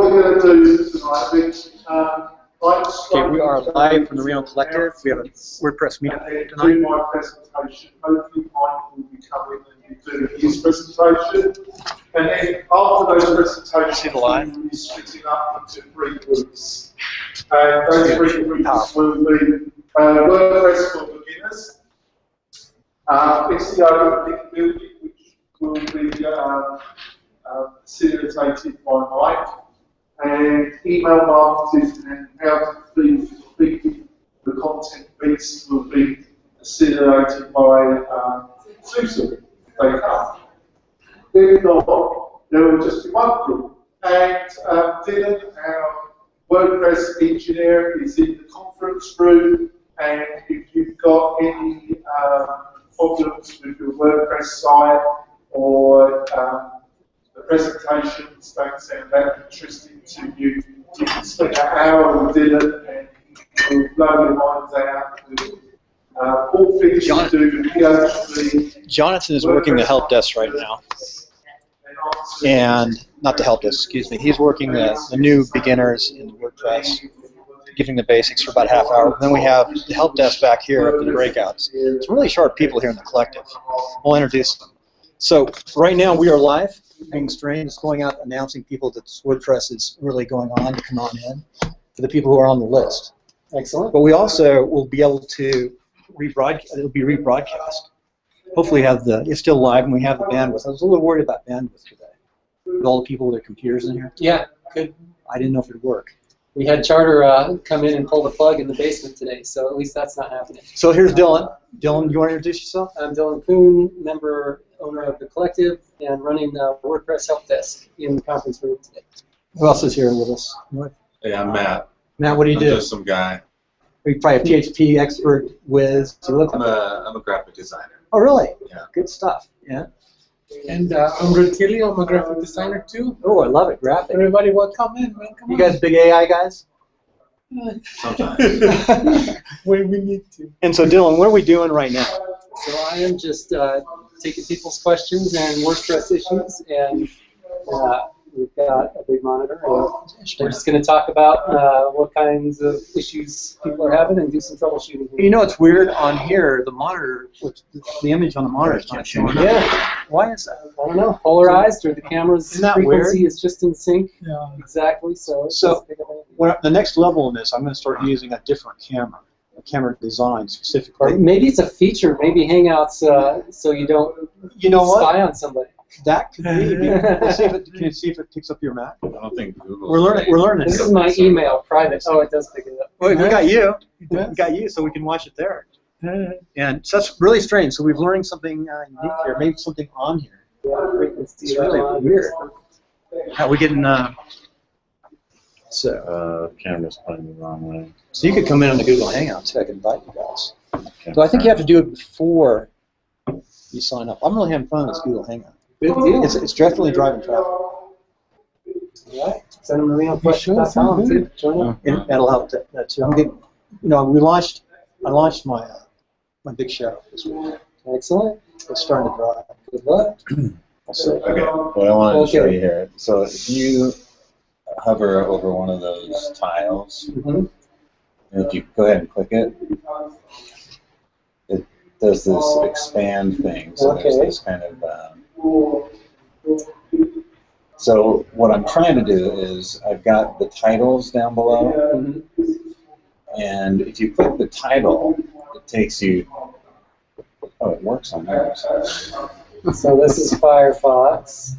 we're going to do tonight, Okay, we are live from the Reno Collective. We have a WordPress meetup tonight. My presentation. Hopefully, Mike will be coming and do his presentation. And then after those presentations, we'll be splitting up into 3 groups. And those 3 groups will be WordPress for beginners, SEO link building, which will be facilitated by Mike, and email marketing and how to feed the content beast will be facilitated by Susan, if they come. If not, there will just be 1 group. And Dylan, our WordPress engineer, is in the conference room, and if you've got any problems with your WordPress site or the presentations don't sound that interesting to you, you can spend an hour with Dylan and he'll blow your minds out with all things to do with PHP. Jonathan is working the help desk right now. And, not the help desk, excuse me. He's working the new beginners in WordPress, giving the basics for about a half hour. Then we have the help desk back here up in the breakouts. Some really sharp people here in the collective. We'll introduce them. So, right now we are live. Being strange, it's going out announcing people that WordPress is really going on to come on in for the people who are on the list. Excellent. But we also will be able to rebroadcast. It'll be rebroadcast. Hopefully, it's still live and we have the bandwidth. I was a little worried about bandwidth today with all the people with their computers in here. Yeah, good. I didn't know if it'd work. We had Charter come in and pull the plug in the basement today, so at least that's not happening. So here's Dylan. Dylan, you want to introduce yourself? I'm Dylan Kuhn, owner of the collective, and running the WordPress help desk in the conference room today. Who else is here with us? Hey, I'm Matt. Matt, what do you do? I'm just some guy. Are you probably a PHP expert, whiz? I'm a graphic designer. Oh, really? Yeah. Good stuff. Yeah. And I'm Red Kelly. I'm a graphic designer too. Oh, I love it. Graphic. Everybody, welcome in, man. Come you guys big AI guys? Sometimes. When we need to. And so, Dylan, what are we doing right now? So I am just taking people's questions and WordPress issues, and we've got a big monitor. And we're just going to talk about what kinds of issues people are having and do some troubleshooting. You know, it's weird on here. The monitor, the image on the monitor is not showing. Yeah. Why is that? I don't know. Polarized, or the camera's frequency weird? is just in sync. Yeah. Exactly. So The next level in this, I'm going to start using a different camera. A camera design specifically. Or maybe it's a feature. Maybe Hangouts, so you don't spy on somebody. That could be. Let's see if it, can you see if it picks up your Mac? I don't think Google. We're learning. This is my email, private. Oh, it does pick it up. Wait, we got you. We got you, so we can watch it there. And so that's really strange. So we're learning something unique here. Maybe something on here. Yeah, frequency. It's really weird. How we getting? Camera's pointing the wrong way. So you could come in on the Google Hangout too. I can invite you guys. Okay. So I think you have to do it before you sign up. I'm really having fun with this Google Hangout. Good deal. It's definitely driving traffic. All right. Send them a questions.com too. Join up. And that'll help that too. I'm getting, I launched my my big show this week. Excellent. It's starting to drive. Good luck. We'll see. Okay. What I wanted to show you here. So if you hover over one of those tiles, and if you go ahead and click it, it does this expand thing. So there's this kind of. So what I'm trying to do is I've got the titles down below, and if you click the title, it takes you. Oh, it works on there. So this is Firefox.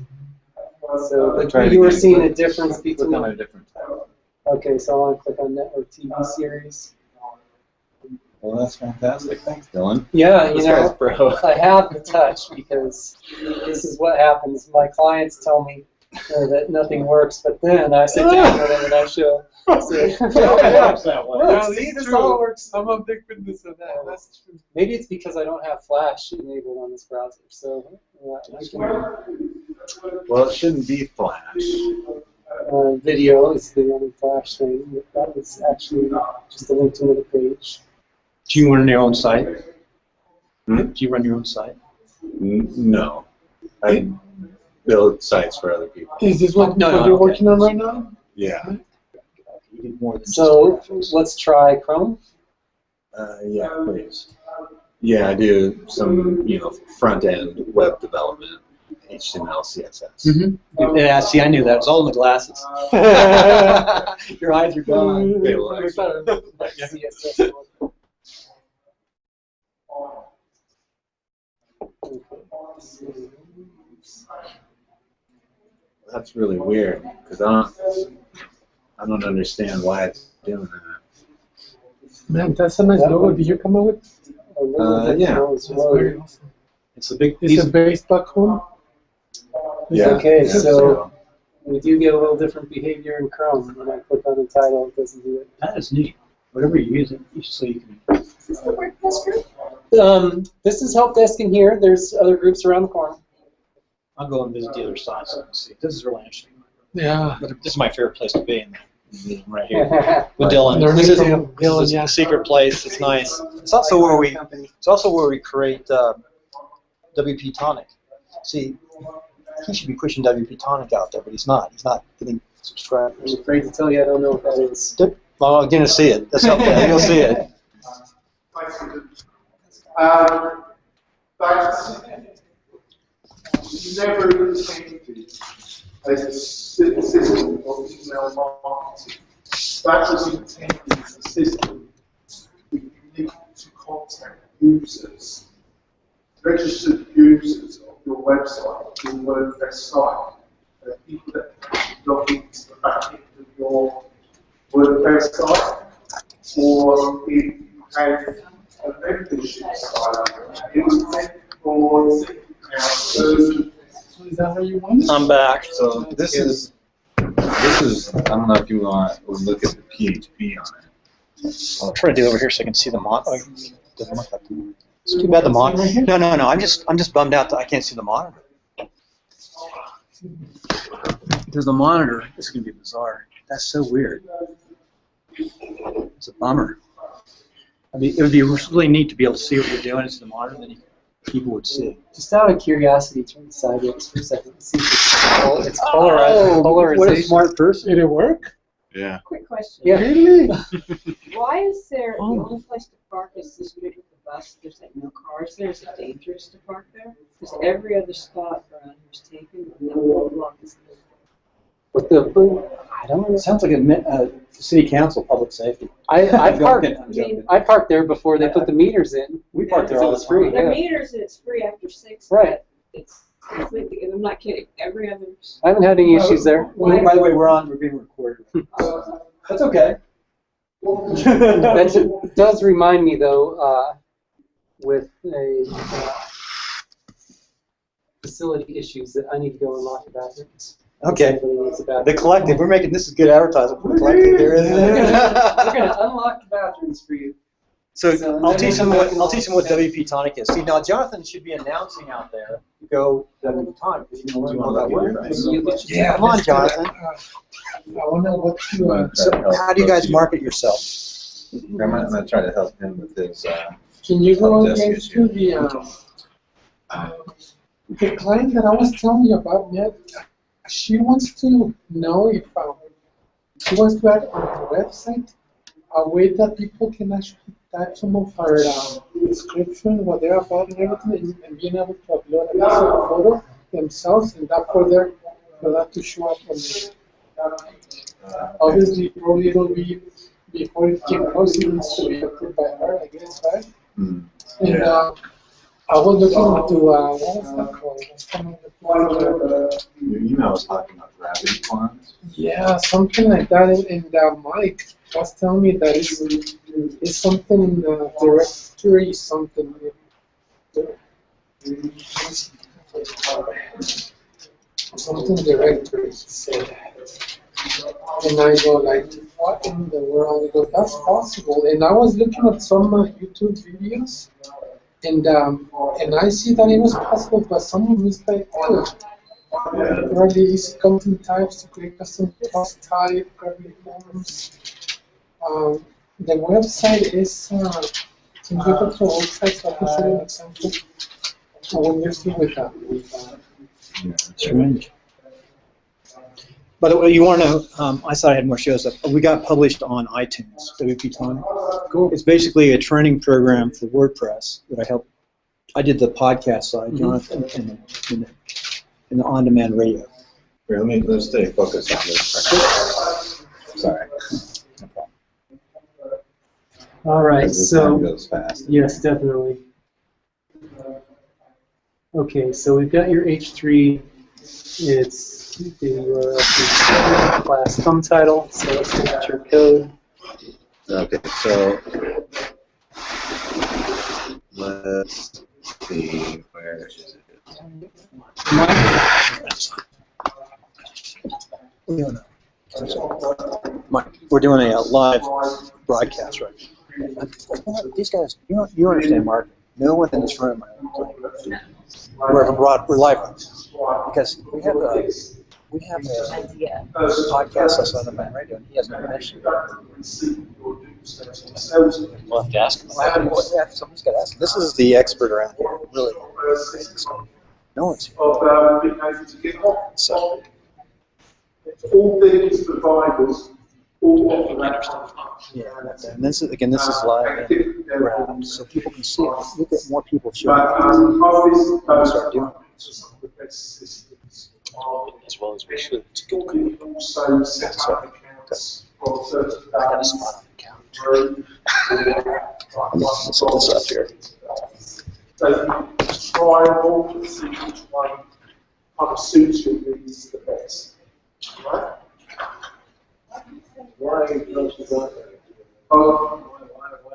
So you were seeing a difference between. Click on a different title. Okay, so I want to click on Network TV Series. Well, that's fantastic. Thanks, Dylan. Yeah, This guy's pro. I have the touch because this is what happens. My clients tell me that nothing works, but then I sit down with them and I show. Well, see, this all works. I'm a big witness of that. That's true. Maybe it's because I don't have Flash enabled on this browser. So Well, it shouldn't be Flash. video is the only Flash thing. That was actually just a link to another page. Do you run your own site? Do you run your own site? No. I build sites for other people. Is this what you're working on right now? Yeah. You need more than just So graphics. let's try Chrome. Yeah, please. Yeah, I do some, front end web development, HTML, CSS. Mm-hmm. Yeah, see, I knew that. It was all in the glasses. Your eyes are gone. They will actually. CSS. That's really weird because I don't understand why it's doing that. Man, that's a nice logo. Did you come up with? Yeah. That's very awesome. It's the big. Is it based back home? Yeah. Okay, yeah, so we do get a little different behavior in Chrome. When I click on the title, it doesn't do it. That is neat. Whatever you use it, so you can. Is this the WordPress group? This is help desk in here. There's other groups around the corner. I'll go and visit the other side so I can see. This is really interesting. Yeah. But this is my favorite place to be in there. Right here. With Dylan. Learning This is from Dylan, this is yeah. a secret place. It's nice. It's also where we. It's also where we create WP Tonic. See, he should be pushing WP Tonic out there, but he's not. He's not getting subscribers. I'm afraid to tell you I don't know what that is. Well, I'm going to see it. That's okay. You'll see it. That's never intended as a system of email marketing. That was intended as a system with unique to contact users, registered users of your website, your WordPress site, people that actually log into the back end of your WordPress site, or if you have a membership site, it was meant for So is that how you want it? I'm back. So this is, I don't know if you want to look at the PHP on it. I'll try to do it over here so I can see the monitor. Doesn't look like the. It's too bad the monitor. No. I'm just bummed out that I can't see the monitor. Because the monitor is going to be bizarre. That's so weird. It's a bummer. I mean, it would be really neat to be able to see what you're doing into the monitor, then people would see. Just out of curiosity, turn sideways for a second. See if it's polarization. What a smart person. Did it work? Yeah. Quick question. Yeah. Really? Why is there the only place to park is this big with the bus? There's like no cars there. Is it dangerous to park there? Because every other spot around here is taken, and that whole block is taken. With the, I don't know. It sounds like a city council public safety. I parked. I'm joking. I parked there before they put the meters in. We parked there all the It's free. time. The Yeah. meters, it's free after 6. Right. But it's completely. I'm not kidding. Every other. I haven't had any issues there. By the way, we're being recorded. That's okay. That does remind me, though, with facility issues, that I need to go and lock the bathrooms. Okay. Somebody needs a bathroom. The collective, we're making this is good advertising for the collective here, isn't We're it? gonna unlock the bathrooms for you. So I'll teach them what WP Tonic is. See, now Jonathan should be announcing out there. Go WP Tonic because you know about WordPress. Yeah. Come on, Jonathan. I wonder what you. So how do you guys market yourself? I'm gonna try to help him with his. Can you go Help desk into the client that I was telling you about? Yeah, she wants to know if she wants to add on her website a way that people can actually type some of her description, what they're about, and everything, and being able to upload a photo themselves, and that for that to show up on the. Obviously, probably it'll be before it can post, it needs to be approved by her, I guess, right? Hmm. And I was looking into what was that called? What's the Your email was talking about gravity ponds. yeah, something like that. And Mike was telling me that it's something in the directory, something. Something directory, he said. And I go like, what in the world? I go, that's possible. And I was looking at some YouTube videos, and I see that it was possible, but someone was like, really easy content types to create custom post type, gravity forms. The website is, can you go to the website so I can show you an example? I wonder if with that. Strange. By the way, you want to know, I thought I had more shows up. We got published on iTunes, WP Tony. Cool. It's basically a training program for WordPress that I helped. I did the podcast side, Jonathan, and the on-demand radio. Here, let's stay focused on this. Sorry. No problem. All right, This so time goes fast. yes, definitely. Okay, so we've got your H3. It's the URL class thumb title. So let's look at your code. Okay, so let's see, where is it? Mike, we're doing a live broadcast right now. These guys, you understand, Mark, no one in this room, we're live because we have a podcast that's on the radio, and he has no connection. We'll have to ask him. Somebody's got to ask him. This is the expert around here, really. No one's here. So. All these providers all offer that stuff. Yeah, and this is live and so people can see it. We'll get more people showing up. We'll start doing it. As well as we should. It's a good call. Also set up accounts for certain I got a spot on the couch. Let's set this up here. So you try all to see which one kind of suits your needs the best. Right? Why are you close to that? Why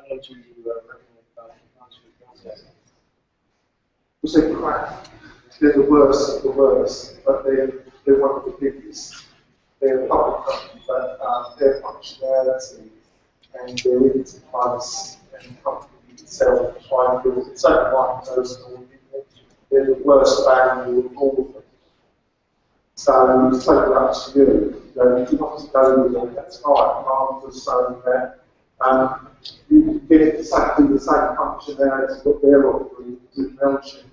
don't you recommend We say crap. They're the worst of the worst, but they're one of the biggest. They're a public company, but their functionality and their enterprise and company itself try and build its own one personal. They're the worst value of all of them. So it's totally up to you. You do not go with them, that's fine. I'm just saying that you get exactly the same functionality that they're offering with MailChimp.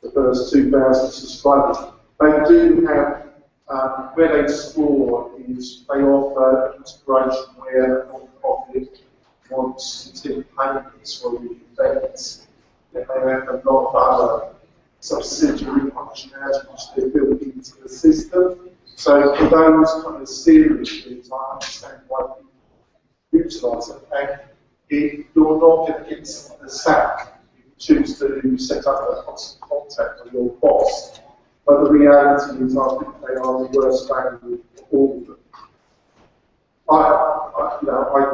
The first 2,000 subscribers. They do have, where they store is they offer integration where non-profit wants to take payments for the events. Then they have a lot of other subsidiary functionality which they're building into the system. So for those kind of serious things, I understand why people utilise it. And if you're not going to get the sack, choose to set up a constant contact with your boss. But the reality is, I think they are the worst value of all of them. I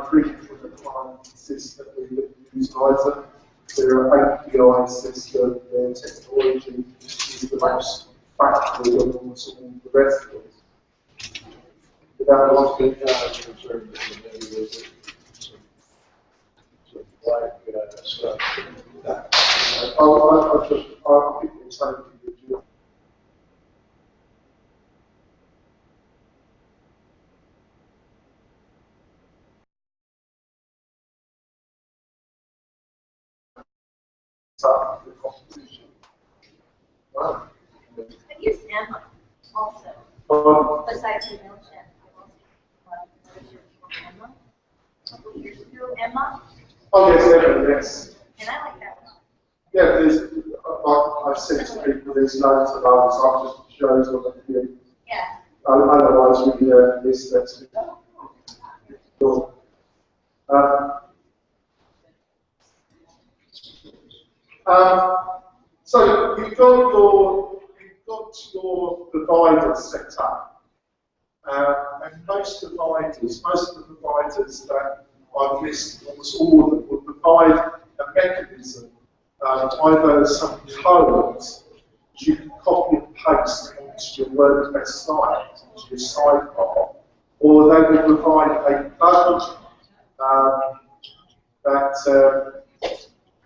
agree with the client consistently that utilise them. Their API system, their technology is the most factual of almost all the rest of it. Without wanting I think it's something that you the competition. Wow. I use Emma also. Besides the MailChimp, I also Emma. A couple of years ago, Emma. Oh yes, yes. And I like that one. Yeah, I've said to people there's loads of others. I've just chosen one of you. Yeah. Otherwise, we miss that. Cool. So you've got your provider set up, and most of the providers that I've listed, almost all of them, will provide a mechanism, either some codes which you can copy and paste onto your WordPress site, onto your sidebar, or they will provide a plugin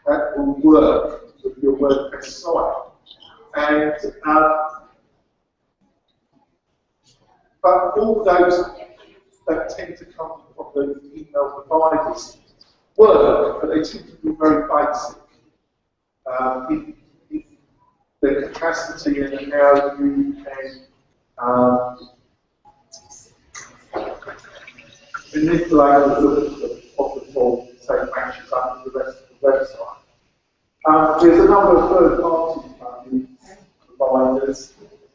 that will work with your WordPress site. And but all those that tend to come from the email providers work, but they tend to be very basic. If the capacity and how you can Manipulators of the form take matches up to the rest of the website. There's a number of third-party providers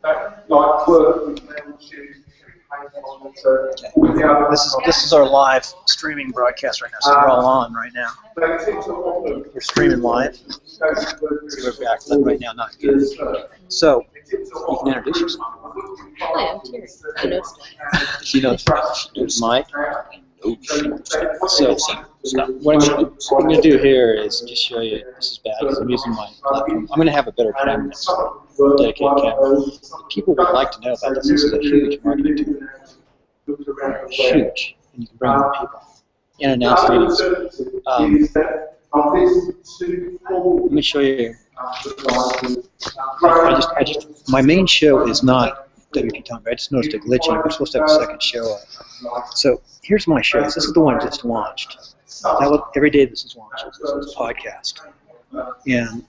that like work with MailChimp. This is our live streaming broadcast right now, so we're all on right now. We're streaming live. So we're backlit right now, not good. So you can introduce yourself. Hi, I'm Terry. I know She knows. There's Mike. So what I'm going to do here is just show you. This is bad because I'm using my platform. I'm going to have a better camera next time, dedicated camera. People would like to know about this. This is a huge marketing tool. Huge, and you can bring more people and announce meetings. Let me show you. My main show is not WP Time. I just noticed a glitching. We're supposed to have a second show up. So here's my shows. This is the one I just launched. Every day this is launched. This is a podcast. And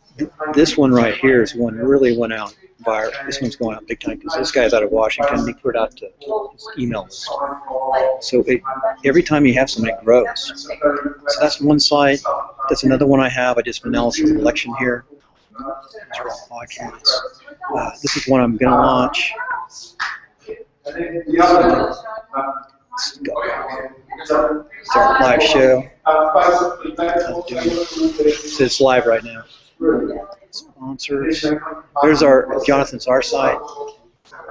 this one right here is one that really went out viral. This one's going out big time because this guy's out of Washington. He put it out to his email list. So every time you have something, it grows. So that's one site. That's another one I have. I just announced a collection here. These are all podcasts. This is one I'm going to launch. It's our live show. It's live right now. Sponsors. There's Jonathan's our site,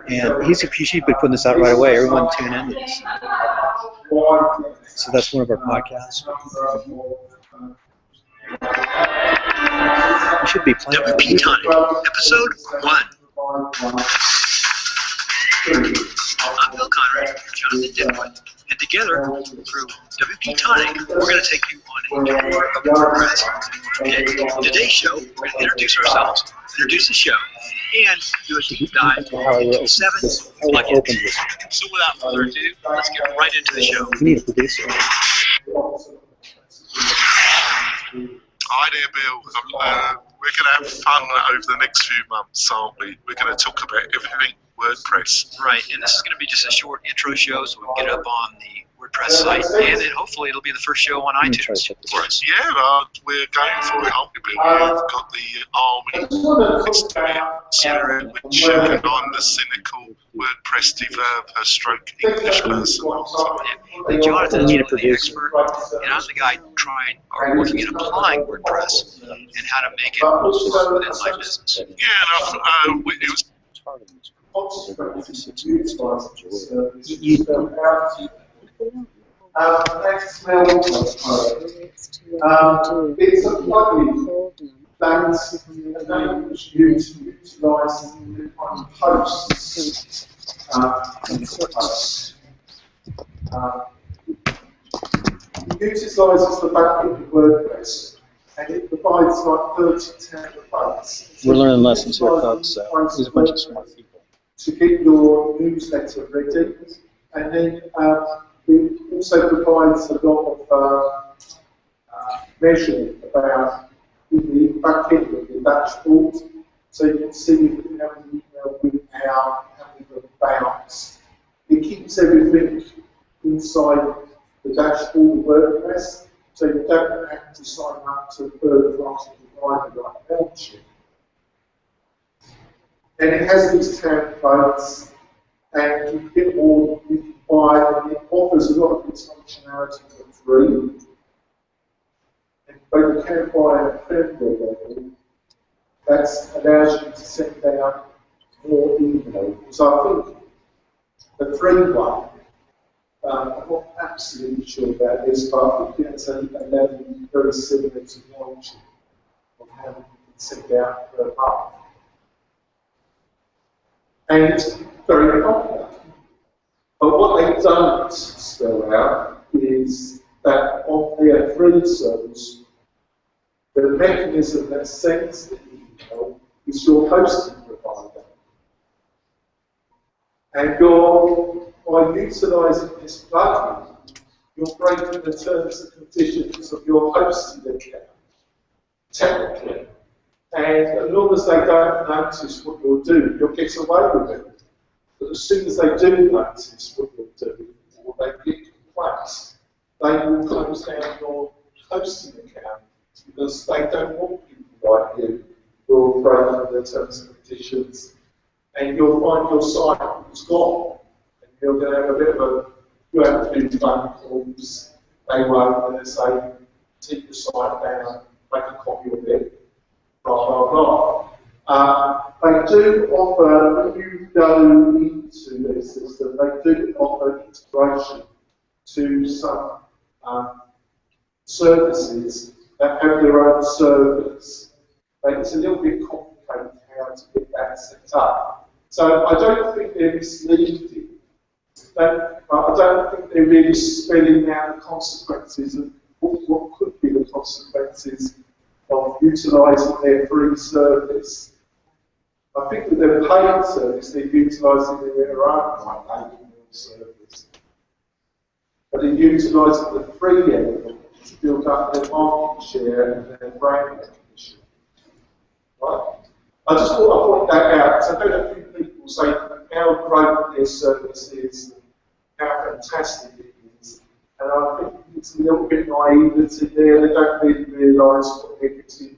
and he should be putting this out right away. Everyone tune in to this. So that's one of our podcasts. We should be playing WP Time, episode 1. I'm Bill Conrad, Jonathan Dipwood, and together, through WP Tonic, we're going to take you on a tour of WordPress. Okay, in today's show, we're going to introduce ourselves, introduce the show, and do a deep dive into 7 plugins. So without further ado, let's get right into the show. We need a producer. Hi there, Bill. We're going to have fun over the next few months, aren't we? We're going to talk about everything WordPress. Right, and this is going to be just a short intro show so we can get up on the WordPress site, and then hopefully it'll be the first show on iTunes for us. Yeah, we're going for it, aren't we, Bill? We've got the Harmony Center, which I'm the cynical WordPress developer stroke English person. And Jonathan is really the expert, and I'm the guy working at applying WordPress and how to make it within my business. Yeah, it was it's a plugin that enables you to utilize posts. It utilizes the backend of WordPress, and it provides like 30 templates. We're learning lessons here, folks, so there's a bunch of smart people. To get your newsletter ready, and then it also provides a lot of measurement about the back end of the dashboard, so you can see how many emails went out, how many were bounced. It keeps everything inside the dashboard of WordPress, so you don't have to sign up to a third-party provider like MailChimp. And it has these templates, and you get more you can buy, and it offers a lot of its functionality for free. And but you can buy a firmware level that allows you to send out more emails. So I think the free one, I'm not absolutely sure about this, but I think it's a level very similar to MailChimp of how you can send out per month. And it's very popular. But what they don't spell out is that on their free service, the mechanism that sends the email is your hosting provider. And by utilizing this plugin, you're breaking the terms and conditions of your hosting account, technically. And as long as they don't notice what you're doing, you'll get away with it. But as soon as they do notice what you're doing, or they get complaints, they will close down your hosting account because they don't want people like you who are breaking the terms and conditions, and you'll find your site is gone, and you're going to have a bit of a, you have to do phone calls, they won't, and they say, take the site down, make a copy of it, blah, blah, blah. They do offer, when you go into their system, they do offer integration to some services that have their own servers. But it's a little bit complicated how to get that set up. So I don't think they're misleading. I don't think they're really spelling out the consequences of what could be the consequences of utilising their free service. I think that their paid service, they're utilising their own paid service. But they're utilising the free element to build up their market share and their brand recognition. Right? I just thought I'd point that out, because I don't have people say how great their service is and how fantastic it is. And I think it's a little bit naivety there. They don't really realise what they're getting,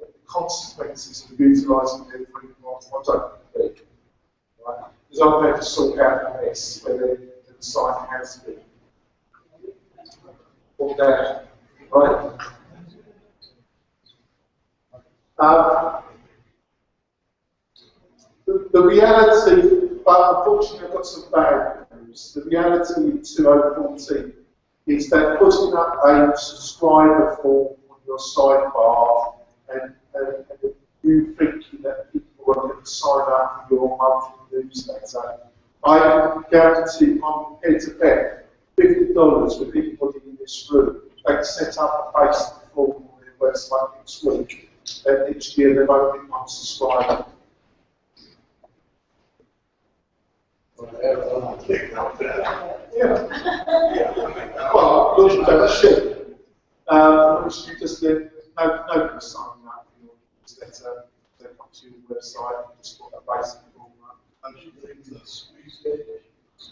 the consequences of utilising their free market. I don't think. Right? Because I've had to sort out the mess where the site has been. All that, right? The reality, but unfortunately I've got some bad news. The reality in 2014 is that putting up a subscriber form on your sidebar and you thinking that people are going to sign up for your monthly newsletter, I can guarantee I'm prepared to bet $50 with anybody in this room. They can set up a basic form on their website next week, and next year there won't be one subscriber. Yeah. Well, look at the shit. You just get nobody signing up for your newsletter. They come to your website and just put a basic form up.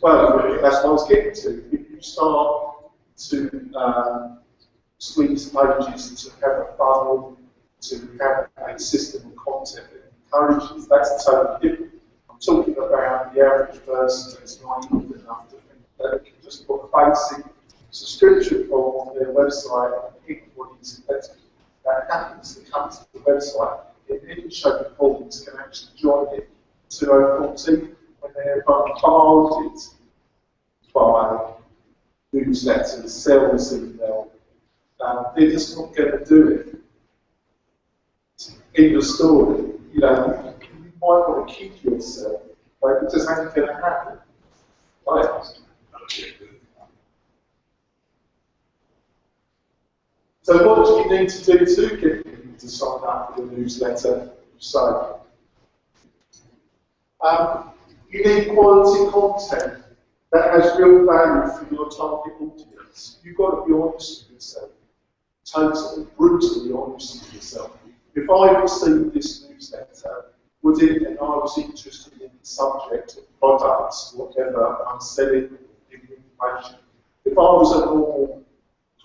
Well, that's what I was getting to. If you start to squeeze pages, to have a funnel, to have a system of content that encourages, that's totally different. I'm talking about the average person that's not even enough to think that they can just put a basic subscription form on their website and anybody's that happens to come to the website in any shape or form can actually join it. 2014, when they're bombarded by newsletters, sales email, they're just not going to do it. In the story, you know, you might want to keep yourself, but it just ain't going to happen. Right? So what do you need to do to get people to sign up for the newsletter? So, you need quality content that has real value for your target audience. You've got to be honest with yourself. Totally, brutally honest with yourself. If I received this newsletter, would it, and I was interested in the subject of products, whatever I'm selling, giving information, if I was a normal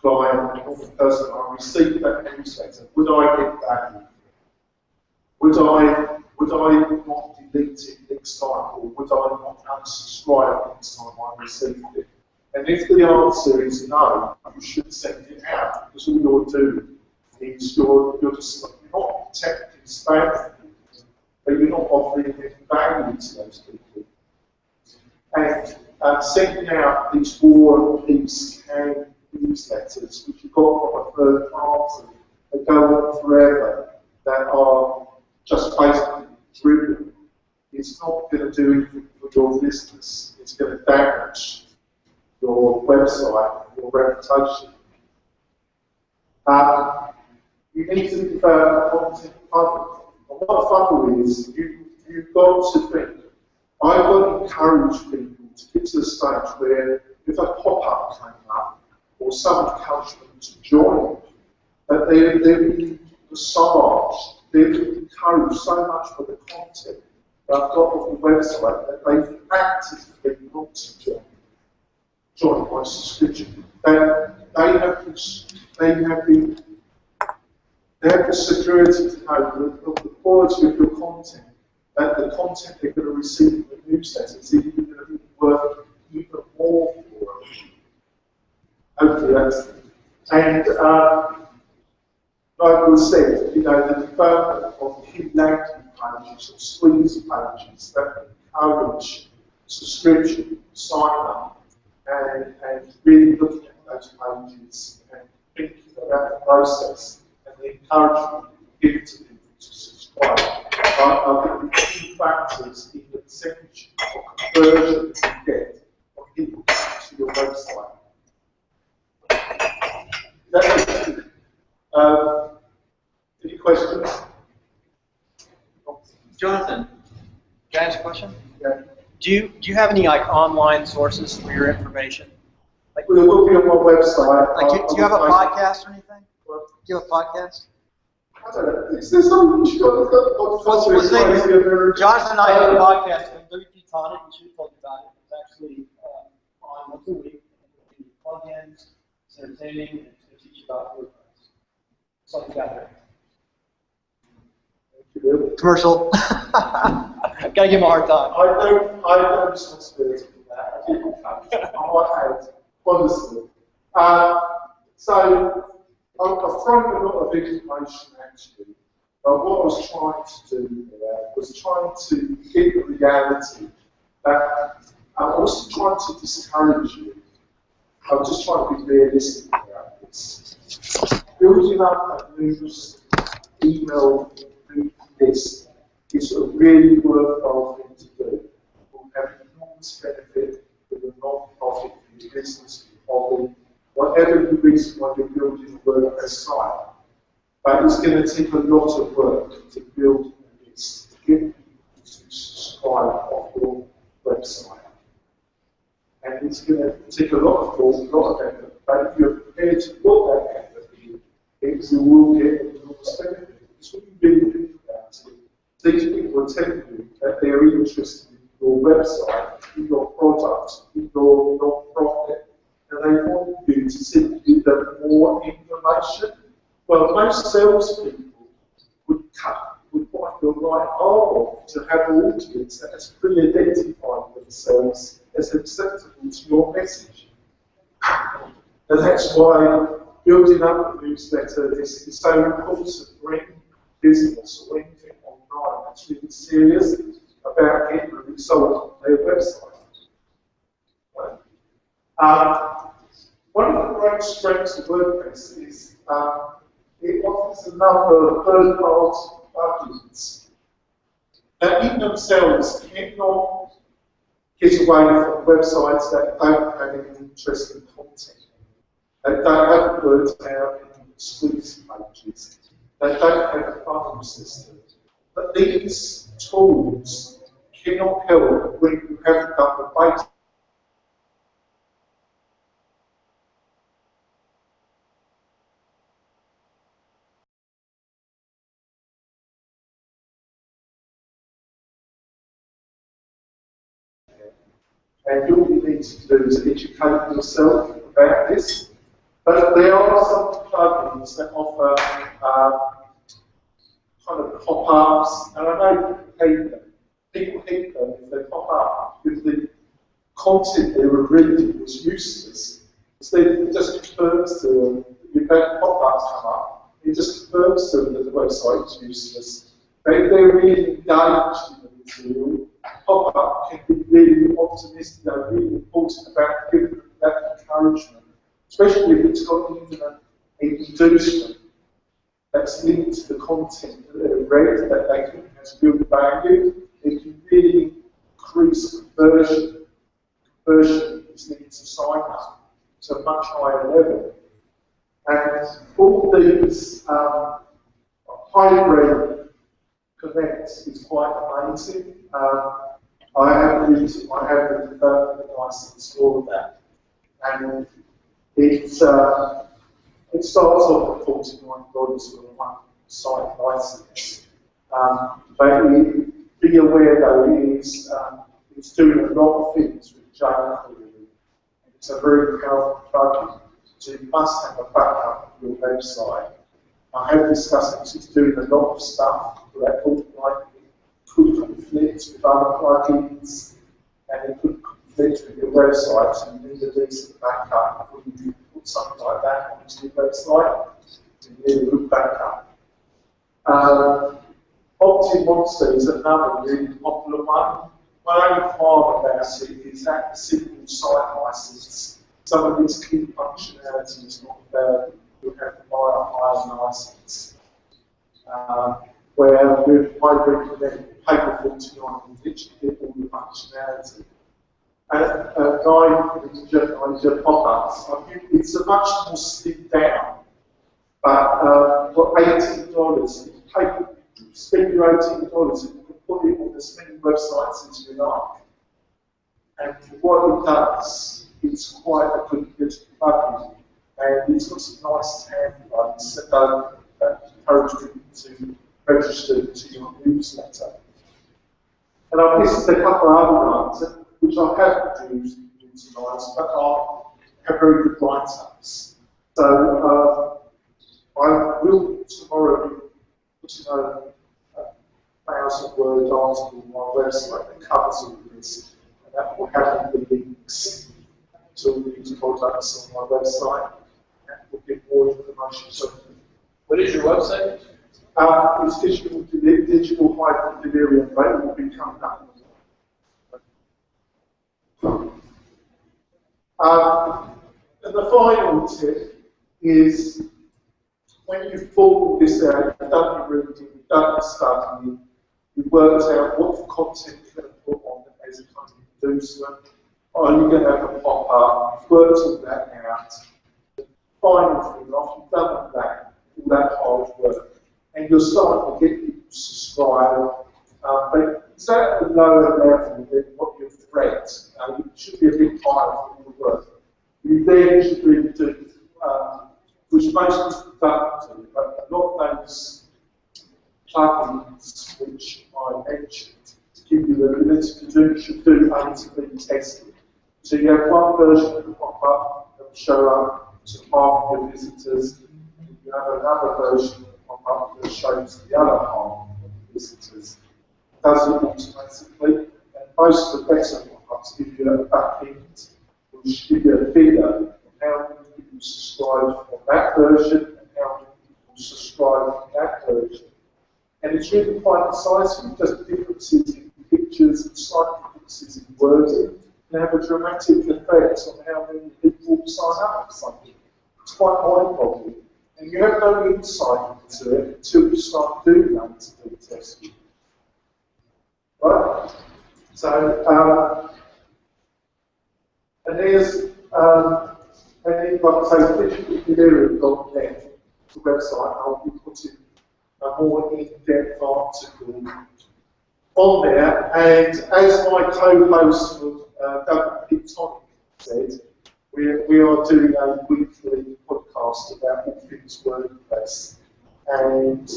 client, a normal person, I received that newsletter, would I get value? Would I not delete it next time, or would I not unsubscribe next time I received it? And if the answer is no, you should send it out, because all you're doing is you're not detecting spam, but you're not offering any value to those people. And sending out these War and Peace canned newsletters, which you've got from a third party, that go on forever, that are just basically driven, it's not going to do anything for your business. It's going to damage your website, your reputation. You need to develop a content funnel. And what a funnel is, you've got to think. I've got to encourage people to get to the stage where if a pop-up came up or some encouragement to join, that they're being massaged, they're being encouraged so much for the content got on the website that they've actively not to join by subscription. They have the security to know that the quality of your content, that the content they're going to receive in the newsletter is even going to be worth even more for them. Hopefully that's it. And like we said, you know, the development of key landing pages or squeeze pages that encourage subscription, sign up, and really looking at those pages and thinking about the process and the encouragement you give to people to subscribe. I think the key factors in the percentage of conversion that you get from people coming to your website. That's it. Any questions? Jonathan, can I ask a question? Yeah. Do you have any like online sources for your information? Like, We'll look at my website. like do you have a podcast or anything? Do you have a podcast? I don't know. Is there something you should look at? What's the name? Jonathan and I have a podcast. WP taught it. We should have told you about it. It's actually on once a week. We do plugins, it's entertaining, and it's going to teach you about WordPress. Something got there. Commercial. Gotta give him a hard time. I don't responsibility for that. I didn't touch it. I might have, honestly. So I've thrown a lot of information actually, but what I was trying to do was trying to get the reality that I wasn't trying to discourage you. I was just trying to be realistic about this. Building up a news email list is a really worthwhile thing to do. It will have enormous benefit for the non-profit, for your business, for whatever the reason why you're building a WordPress site. But it's going to take a lot of work to build a list, to get people to subscribe off your website. And it's going to take a lot of thought, a lot of effort. But if you're prepared to put that effort in, you will get an enormous benefit. It's what you really think about it. These people are telling you that they're interested in your website, in your product, in your non-profit, and they want you to simply give them more information. Well, most salespeople would find the right arm to have an audience that has pre-identified themselves as acceptable to your message. And that's why building up a newsletter is so important for any business or anything online that's really serious about getting a result on their website. One of the great strengths of WordPress is it offers a number of third-party plugins that in themselves cannot get away from websites that don't have any interesting content. They don't have words out in exclusive pages. They don't have a funnel system. But these tools cannot help when you haven't done the basics. And all you need to do is educate yourself about this. But there are some plugins that offer kind of pop-ups, and I know people hate them if they pop up, if the content they were reading was useless. Instead, it just confirms to them, if that pop-ups come up, it just confirms to them that the website is useless. But if they're really engaged in the material, pop-up can be really optimistic, they're really important about giving them that encouragement, especially if it's got even an inducement that's linked to the content that they've read, that they think has real value. It can really increase conversion. Conversion is needed to sign up to a much higher level. And all these hybrid connects is quite amazing. I have the development license for all of that. And it starts off at $49 for a one site license. But be aware though is it's doing a lot of things with jQuery. It's a very powerful plugin, so you must have a backup of your website. I have discussed this, it's doing a lot of stuff that look like it could conflict with other plugins, and it could conflict with your website, so you need a decent backup before you put something like that onto your website. You need a good backup. OptiMonster is another really popular one. My only harm about it is that the single site license, some of its key functionality is not there. You have to buy a higher license. Where with my recommend pay for 49 and literally get all the functionality. And 9 is your pop-ups. I think it's a much more slimmed down. But for $18, you pay, spend your $18, you can put it on as many websites as you like. And what it does, it's quite a good plugin. And it's got some nice templates that encourage people to register to your newsletter. And I've listed a couple of other ones, which I haven't used and utilised, but have very good write-ups. So I will tomorrow be putting a 1,000-word article on my website that covers all this, and that will have the links to all these products on my website. And will give more information. So, what is your website? It's digital-delirium, but it will be coming up. And the final tip is when you've thought this out, you've done your reading, you've done your studying, you've worked out what content you're going to put on as a kind of producer, are you going to have a pop-up, you've worked all that out. Final thing, after you've done all that hard work, and you're starting to get people to subscribe, but it's at a lower level than what your threat. It should be a bit higher for your work. You then should really do, which most people don't do, but a lot of those plugins which I mentioned to give you the ability to do should do A to B testing. So you have one version that will pop up, that will show up to half of your visitors, and you have another version that will pop up that shows the other half of the visitors. It does it automatically, and most of the better pop-ups give you a backend, which give you a figure of how many people subscribe from that version and how many people subscribe from that version. And it's really quite decisive, just differences in pictures and slight differences in wording can have a dramatic effect on how many people sign up for something. It's quite mind-boggling. And you have no insight into it until you start doing that to do testing. Right? So, and there's, and then, like I say, digitaldelirium.net, the website, I'll be putting a more in-depth article on there. And as my co-host Doug Tonic said, we are doing a weekly podcast about all things WordPress. And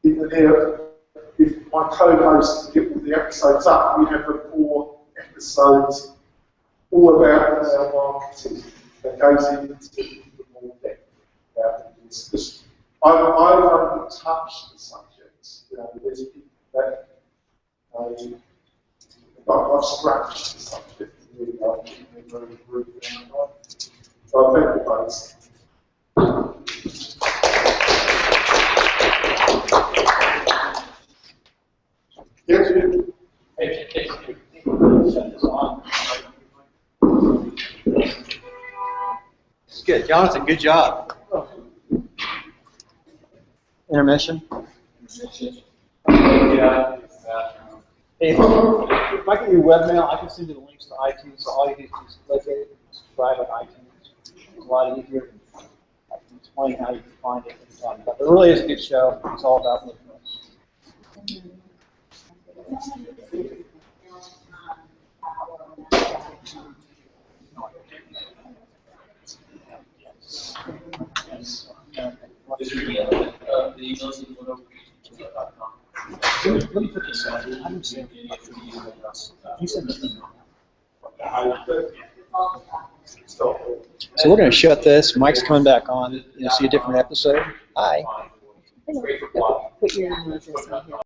if my co-host can get all the episodes up, we have 4 episodes all about our marketing that goes into the more depth about this. I've only touched the subject. You know, there's people that I've scratched the subject. Really, I've been very rude. So I thank you guys. Yes, you. It's good. Jonathan, good job. Intermission? Yeah. Hey, if I get your webmail, I can send you the links to iTunes, so all you do is just click it and subscribe on iTunes. It's a lot easier. I can explain how you can find it and talk about it. It really is a good show. It's all about WordPress. Is there any other the emails that you want over to let me put this out. I don't see you said so we're going to shut this. Mike's coming back on. You'll see a different episode. Hi. Put your nose in here.